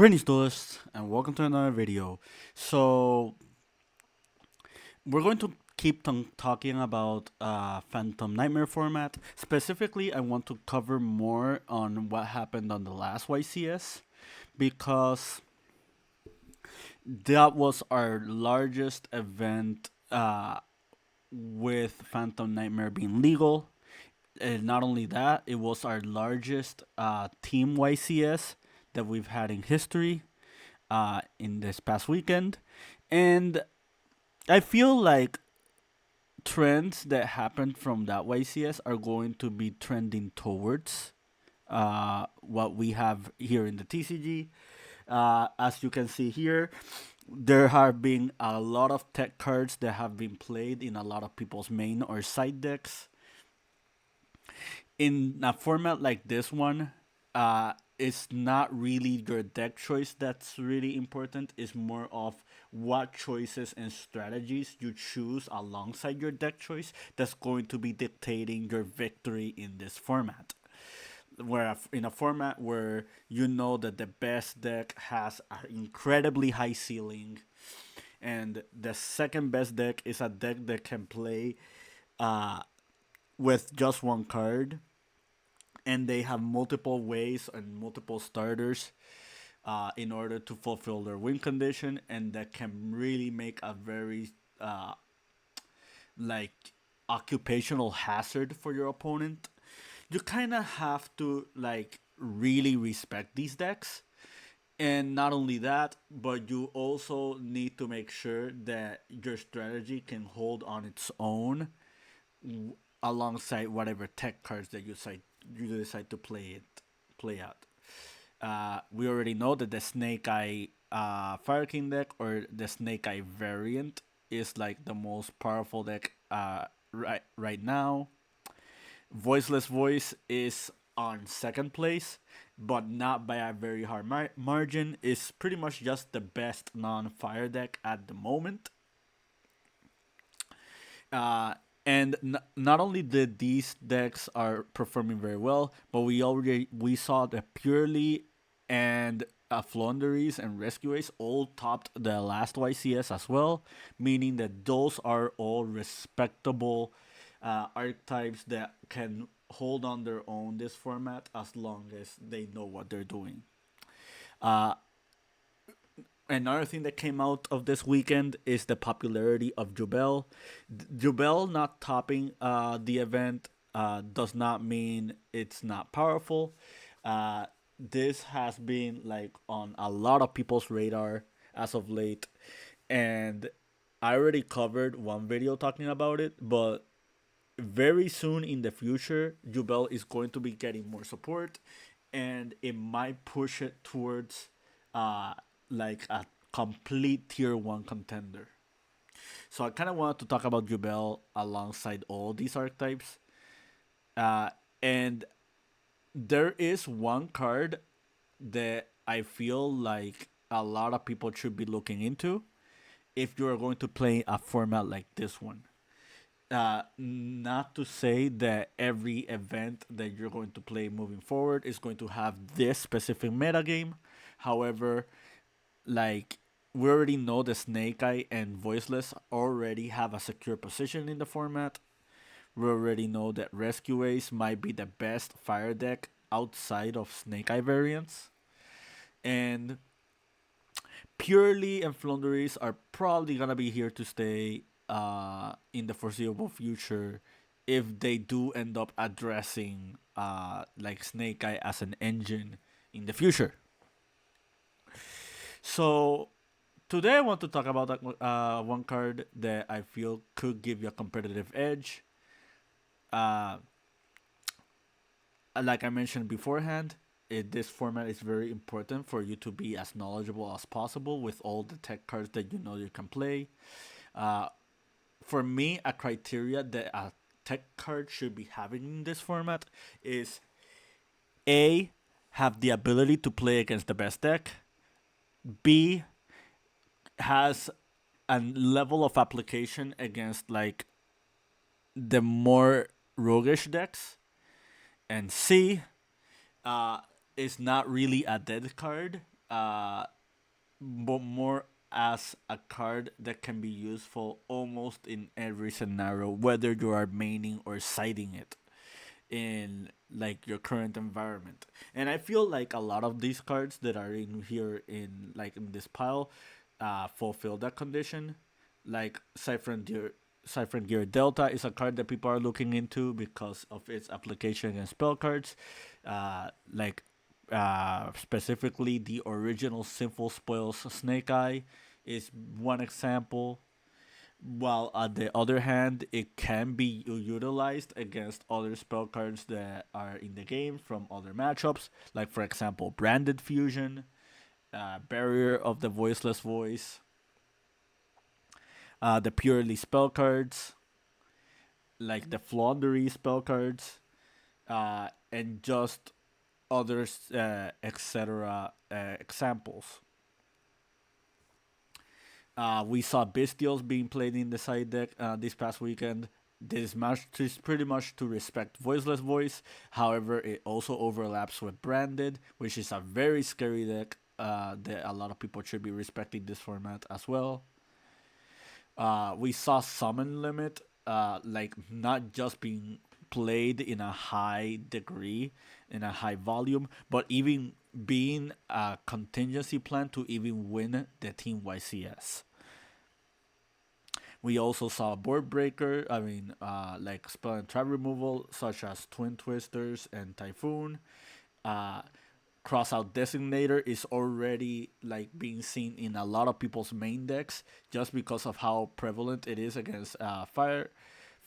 Greetings, duelists, and welcome to another video. So, we're going to keep talking about Phantom Nightmare format. Specifically, I want to cover more on what happened on the last YCS because that was our largest event with Phantom Nightmare being legal. And not only that, it was our largest team YCS that we've had in history in this past weekend. And I feel like trends that happened from that YCS are going to be trending towards what we have here in the TCG. As you can see here, there have been a lot of tech cards that have been played in a lot of people's main or side decks. In a format like this one, it's not really your deck choice that's really important. It's more of what choices and strategies you choose alongside your deck choice that's going to be dictating your victory in this format. Where in a format where you know that the best deck has an incredibly high ceiling, and the second best deck is a deck that can play uh, with just one card, and they have multiple ways and multiple starters in order to fulfill their win condition, and that can really make a very uh, like occupational hazard for your opponent. You kind of have to like really respect these decks, and not only that, but you also need to make sure that your strategy can hold on its own alongside whatever tech cards that you decide to play out. We already know that the Snake Eye Fire King deck or the Snake Eye variant is like the most powerful deck right now. Voiceless Voice is on second place, but not by a very hard margin. It's pretty much just the best non-fire deck at the moment. Uh, and not only did these decks are performing very well, but we saw that Purely and Flunderies and Rescuers all topped the last YCS as well, meaning that those are all respectable archetypes that can hold on their own this format as long as they know what they're doing. Uh, Another thing that came out of this weekend is the popularity of Jubel. Jubel not topping the event does not mean it's not powerful. This has been like on a lot of people's radar as of late, and I already covered one video talking about it, but very soon in the future, Jubel is going to be getting more support, and it might push it towards uh, like a complete tier one contender. So I kind of wanted to talk about Jubel alongside all these archetypes, and there is one card that I feel like a lot of people should be looking into if you are going to play a format like this one. Not to say that every event that you're going to play moving forward is going to have this specific meta game. However, like we already know the Snake Eye and Voiceless already have a secure position in the format. We already know that Rescue Ace might be the best fire deck outside of Snake Eye variants. And Purely and Flunderies are probably gonna be here to stay in the foreseeable future if they do end up addressing like Snake Eye as an engine in the future. So today I want to talk about one card that I feel could give you a competitive edge. Uh, like I mentioned beforehand, this format is very important for you to be as knowledgeable as possible with all the tech cards that you know you can play. Uh, for me, a criteria that a tech card should be having in this format is A, have the ability to play against the best deck. B, has a level of application against like the more roguish decks. And C, uh, is not really a dead card. uh, but more as a card that can be useful almost in every scenario, whether you are maining or siding it in like your current environment. And I feel like a lot of these cards that are in here in like in this pile fulfill that condition. Like Siphon Gear Delta is a card that people are looking into because of its application against spell cards. Like specifically the original Sinful Spoils Snake Eye is one example, while on the other hand, it can be utilized against other spell cards that are in the game from other matchups, like for example, Branded Fusion, Barrier of the Voiceless Voice, the purely spell cards, like the Flondery spell cards, and just others, etc. Examples. We saw Bestials being played in the side deck this past weekend. This match is pretty much to respect Voiceless Voice. However, it also overlaps with Branded, which is a very scary deck that a lot of people should be respecting this format as well. We saw Summon Limit, like not just being played in a high degree, in a high volume, but even being a contingency plan to even win the Team YCS. We also saw board breaker. I mean, like spell and trap removal, such as Twin Twisters and Typhoon. Uh, Crossout Designator is already like being seen in a lot of people's main decks just because of how prevalent it is against fire.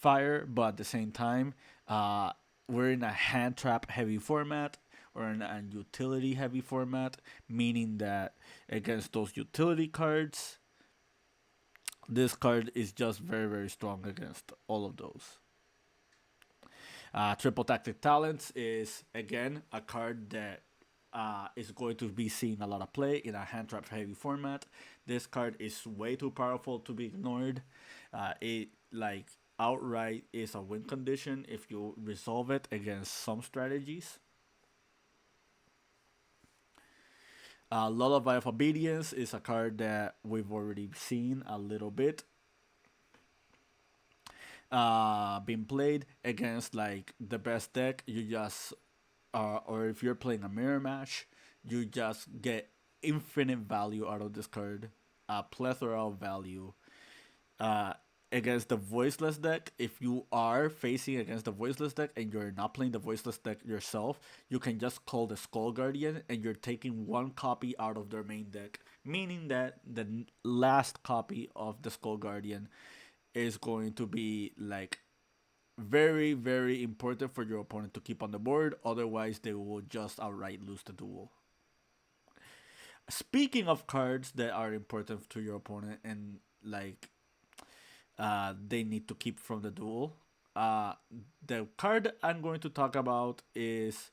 But at the same time, we're in a hand trap heavy format or in a utility heavy format, meaning that against those utility cards, this card is just very, very strong against all of those. Triple Tactic Talents is, again, a card that is going to be seeing a lot of play in a hand trap heavy format. This card is way too powerful to be ignored. It, like, outright is a win condition if you resolve it against some strategies. Lullaby of Obedience is a card that we've already seen a little bit being played against like the best deck. You just or if you're playing a mirror match, you just get infinite value out of this card, a plethora of value. Uh, Against the voiceless deck, if you are facing against the voiceless deck and you're not playing the voiceless deck yourself, you can just call the Skull Guardian and you're taking one copy out of their main deck, meaning that the last copy of the Skull Guardian is going to be like very, very important for your opponent to keep on the board. Otherwise, they will just outright lose the duel. Speaking of cards that are important to your opponent and like they need to keep from the duel, uh, the card I'm going to talk about is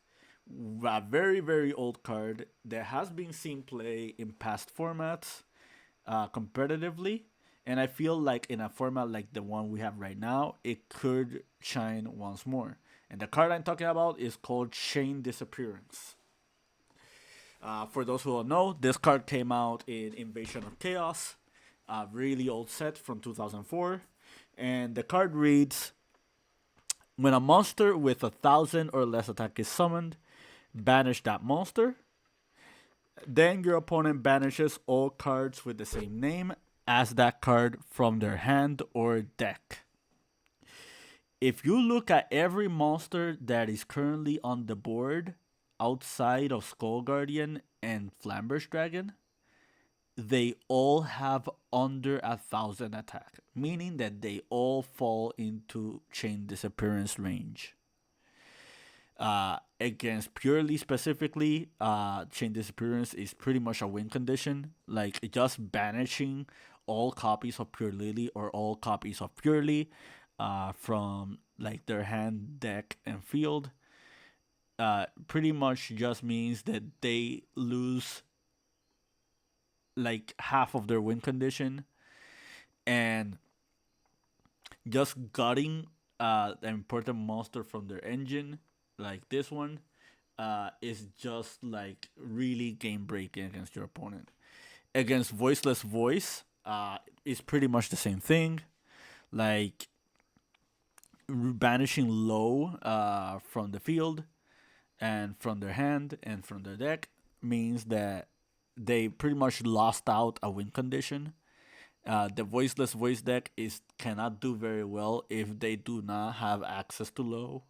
a very, very old card that has been seen play in past formats competitively. And I feel like in a format like the one we have right now, it could shine once more. And the card I'm talking about is called Chain Disappearance. For those who don't know, this card came out in Invasion of Chaos, a really old set from 2004. And the card reads: when a monster with 1,000 or less attack is summoned, banish that monster. Then your opponent banishes all cards with the same name as that card from their hand or deck. If you look at every monster that is currently on the board outside of Skull Guardian and Flamberge Dragon, they all have under 1,000 attack, meaning that they all fall into Chain Disappearance range. Against Purely specifically, Chain Disappearance is pretty much a win condition. Like just banishing all copies of Pure Lily or all copies of Purely from like their hand, deck, and field pretty much just means that they lose like half of their win condition, and just gutting an important monster from their engine like this one is just like really game breaking against your opponent. Against Voiceless Voice, it's pretty much the same thing. Like banishing low from the field and from their hand and from their deck means that they pretty much lost out a win condition. The Voiceless Voice deck is cannot do very well if they do not have access to low.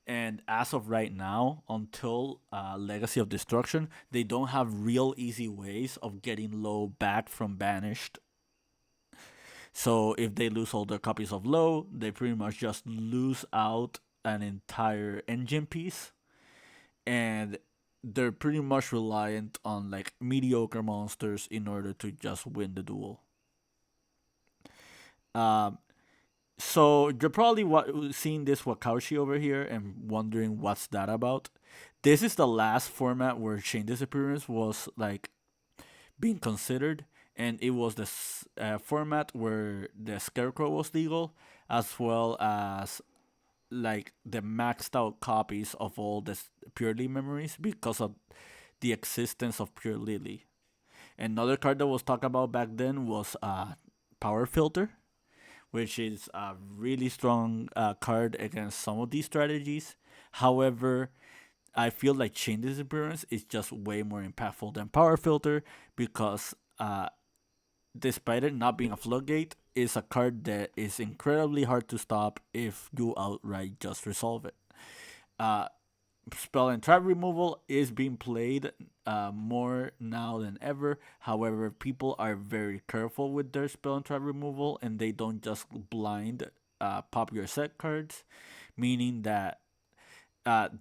And as of right now, until Legacy of Destruction, they don't have real easy ways of getting low back from banished. So if they lose all their copies of low, they pretty much just lose out an entire engine piece, and they're pretty much reliant on like mediocre monsters in order to just win the duel. Um, so you're probably seeing this Wakaushi over here and wondering what's that about. This is the last format where Chain Disappearance was like being considered, and it was the format where the Scarecrow was legal, as well as like the maxed out copies of all the Purely memories because of the existence of Pure Lily. Another card that was talked about back then was Power Filter, which is a really strong card against some of these strategies. However, I feel like Chain Disappearance is just way more impactful than Power Filter because, despite it not being a floodgate, is a card that is incredibly hard to stop if you outright just resolve it. Uh, Spell and trap removal is being played more now than ever. However, people are very careful with their spell and trap removal, and they don't just blind pop your set cards, meaning that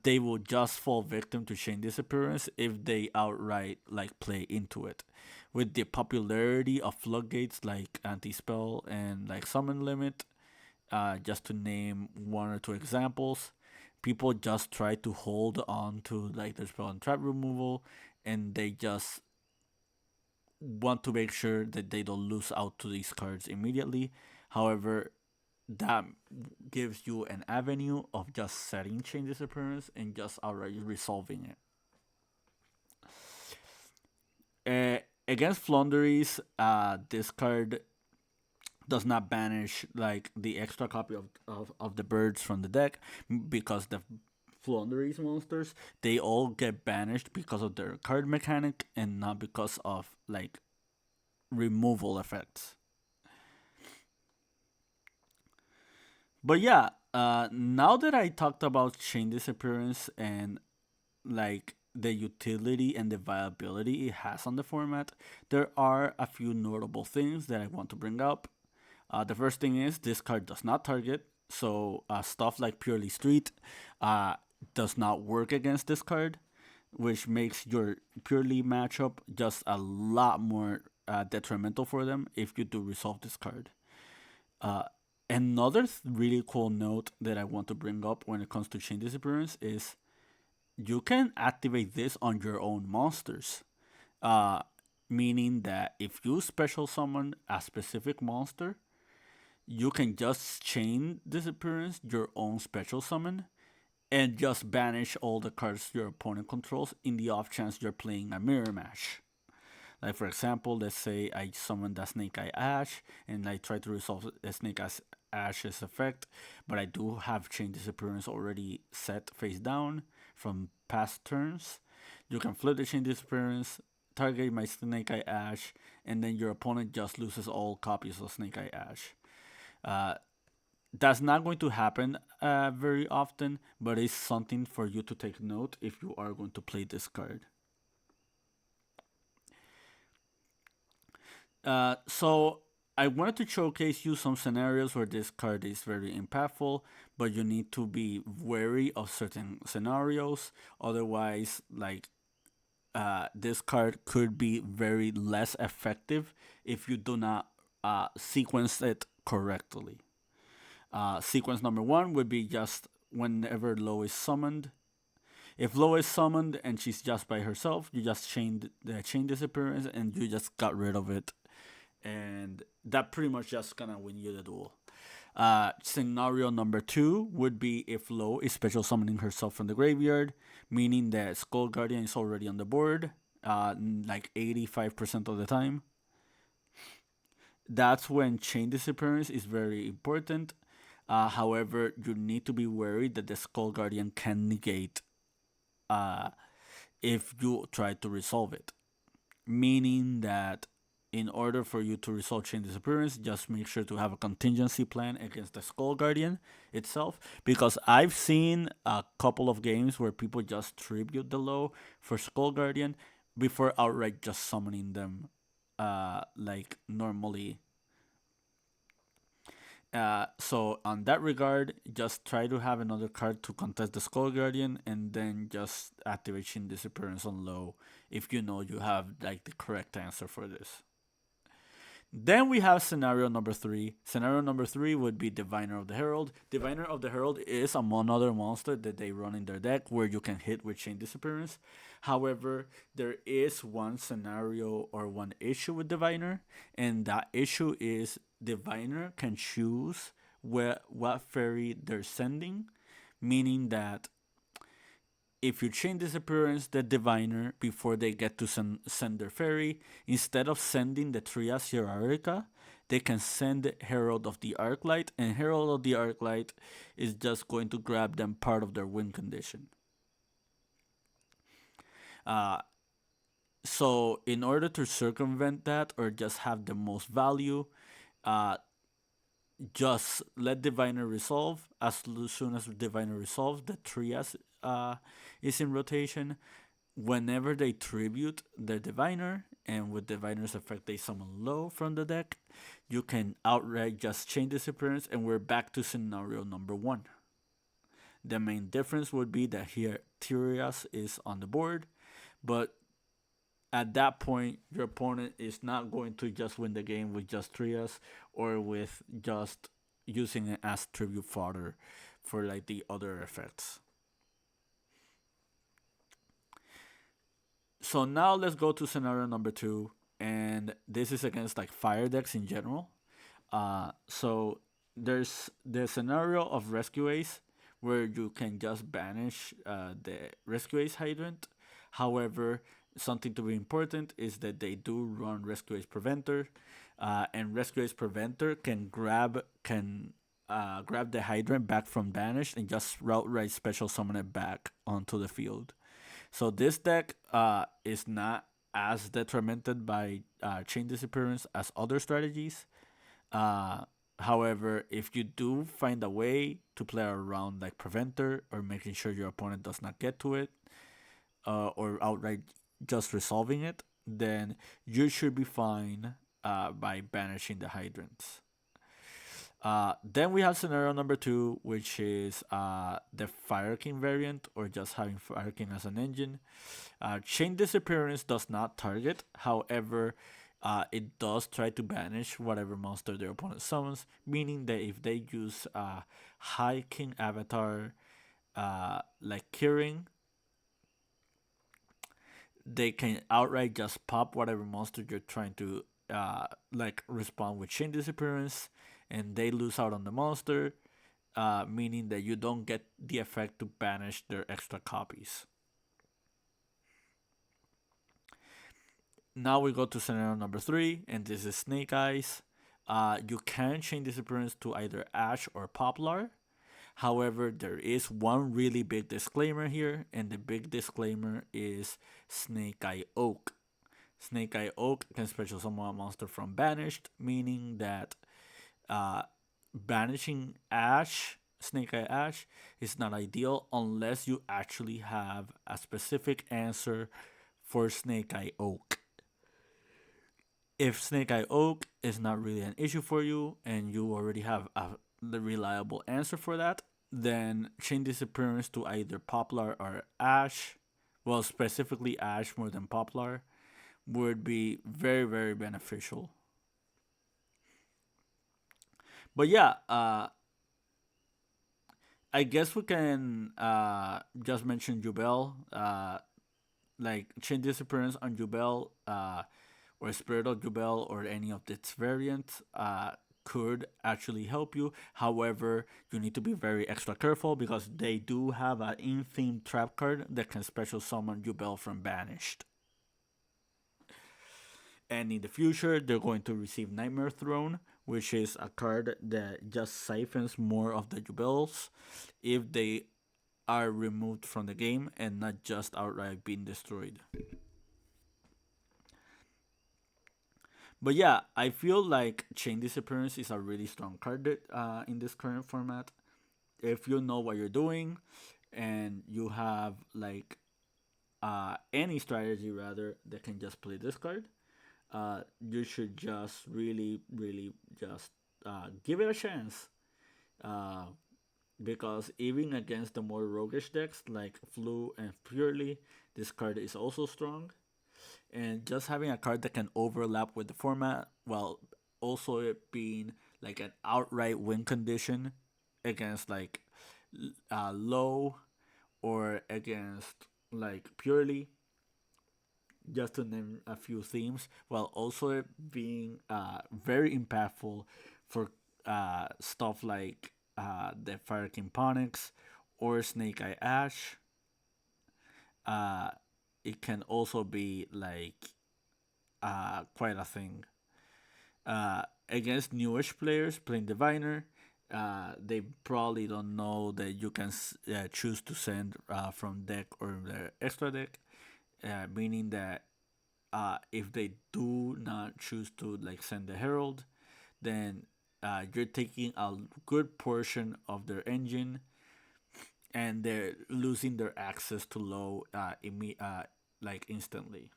they will just fall victim to Chain Disappearance if they outright like play into it. With the popularity of floodgates like anti spell and like summon limit, just to name one or two examples, people just try to hold on to like their spell and trap removal, and they just want to make sure that they don't lose out to these cards immediately. However, that gives you an avenue of just setting Chain Disappearance and just outright resolving it. Against Flunderies, this card does not banish like the extra copy of the birds from the deck because the Flunderies monsters, they all get banished because of their card mechanic and not because of like removal effects. But yeah, now that I talked about Chain Disappearance and like the utility and the viability it has on the format, there are a few notable things that I want to bring up. The first thing is this card does not target, so stuff like Purely Street does not work against this card, which makes your Purely matchup just a lot more detrimental for them if you do resolve this card. Uh, Another really cool note that I want to bring up when it comes to Chain Disappearance is you can activate this on your own monsters. Uh, Meaning that if you special summon a specific monster, you can just Chain Disappearance your own special summon and just banish all the cards your opponent controls in the off chance you're playing a mirror match. Like for example, let's say I summon the Snake Eye Ash and I try to resolve the Snake Eye Ash's effect, but I do have Chain Disappearance already set face down from past turns. You can flip the Chain Disappearance, target my Snake Eye Ash, and then your opponent just loses all copies of Snake Eye Ash. Uh, that's not going to happen very often, but it's something for you to take note if you are going to play this card. So I wanted to showcase you some scenarios where this card is very impactful, but you need to be wary of certain scenarios. Otherwise, like this card could be very less effective if you do not sequence it correctly. Sequence number one would be just whenever Lo is summoned. If Lo is summoned and she's just by herself, you just chain the Chain Disappearance and you just got rid of it, and that pretty much just gonna win you the duel. Scenario number two would be if Lo is special summoning herself from the graveyard, meaning that Skull Guardian is already on the board, like 85% of the time. That's when Chain Disappearance is very important. However, you need to be worried that the Skull Guardian can negate uh, if you try to resolve it. Meaning that in order for you to resolve Chain Disappearance, just make sure to have a contingency plan against the Skull Guardian itself. Because I've seen a couple of games where people just tribute the low for Skull Guardian before outright just summoning them like normally. So on that regard, just try to have another card to contest the Skull Guardian, and then just activate Chain Disappearance on low if you know you have like the correct answer for this. Then we have scenario number three. Scenario number three would be Diviner of the Herald. Diviner of the Herald is among other monster that they run in their deck where you can hit with Chain Disappearance. However, there is one scenario or one issue with Diviner, and that issue is Diviner can choose what fairy they're sending, meaning that if you chain Disappearance the Diviner before they get to send their fairy, instead of sending the Trias Hierarchica, they can send Herald of the Arclight, and Herald of the Arclight is just going to grab them part of their win condition. Uh, so in order to circumvent that or just have the most value, uh, just let Diviner resolve. As soon as Diviner resolves, the Trias is in rotation. Whenever they tribute the Diviner, and with Diviner's effect they summon low from the deck, you can outright just Chain Disappearance, and we're back to scenario number one. The main difference would be that here Trias is on the board, but at that point, your opponent is not going to just win the game with just Trias or with just using it as tribute fodder for like the other effects. So now let's go to scenario number two, and this is against like fire decks in general. So there's the scenario of Rescue Ace where you can just banish the Rescue Ace Hydrant. However, something to be important is that they do run Rescue Ace Preventer, and Rescue Ace Preventer can grab the Hydrant back from banished and just outright special summon it back onto the field. So this deck is not as detrimented by Chain Disappearance as other strategies. However, if you do find a way to play around like Preventer or making sure your opponent does not get to it, or outright just resolving it, then you should be fine by banishing the Hydrants. Then we have scenario number two, which is the Fire King variant, or just having Fire King as an engine. Chain Disappearance does not target, however, it does try to banish whatever monster their opponent summons, meaning that if they use High King Avatar like Kirin, they can outright just pop whatever monster you're trying to like respond with Chain Disappearance, and they lose out on the monster, meaning that you don't get the effect to banish their extra copies. Now we go to scenario number three, and this is Snake Eyes. You can Chain Disappearance to either Ash or Poplar. However, there is one really big disclaimer here, and the big disclaimer is Snake Eye Oak. Snake Eye Oak can special summon a monster from Banished, meaning that banishing Snake Eye Ash, is not ideal unless you actually have a specific answer for Snake Eye Oak. If Snake Eye Oak is not really an issue for you and you already have the reliable answer for that, then Chain Disappearance to either Poplar or Ash, well, specifically Ash more than Poplar, would be very, very beneficial. But yeah, I guess we can just mention Jubel. Like Chain Disappearance on Jubel, or Spirit of Jubel, or any of its variants, could actually help you. However, you need to be very extra careful because they do have an in-theme trap card that can special summon Yubel from Banished. And in the future, they're going to receive Nightmare Throne, which is a card that just siphons more of the Jubels if they are removed from the game and not just outright being destroyed. But yeah, I feel like Chain Disappearance is a really strong card in this current format. If you know what you're doing and you have like any strategy rather that can just play this card, you should just really just give it a chance. Uh, because even against the more roguish decks like Flu and Purely, this card is also strong. And just having a card that can overlap with the format while also it being like an outright win condition against like low or against like Purely, just to name a few themes, while also being very impactful for stuff like the Fire King Ponyx or Snake Eye Ash. Uh, it can also be like quite a thing. Against newish players playing Diviner, they probably don't know that you can choose to send from deck or the extra deck, meaning that if they do not choose to like send the herald, then you're taking a good portion of their engine, and they're losing their access to low like instantly.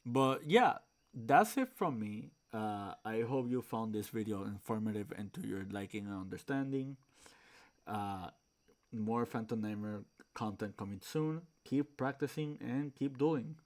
But yeah, that's it from me. I hope you found this video informative and to your liking and understanding. Uh, More Phantom Nightmare content coming soon. Keep practicing and keep doing.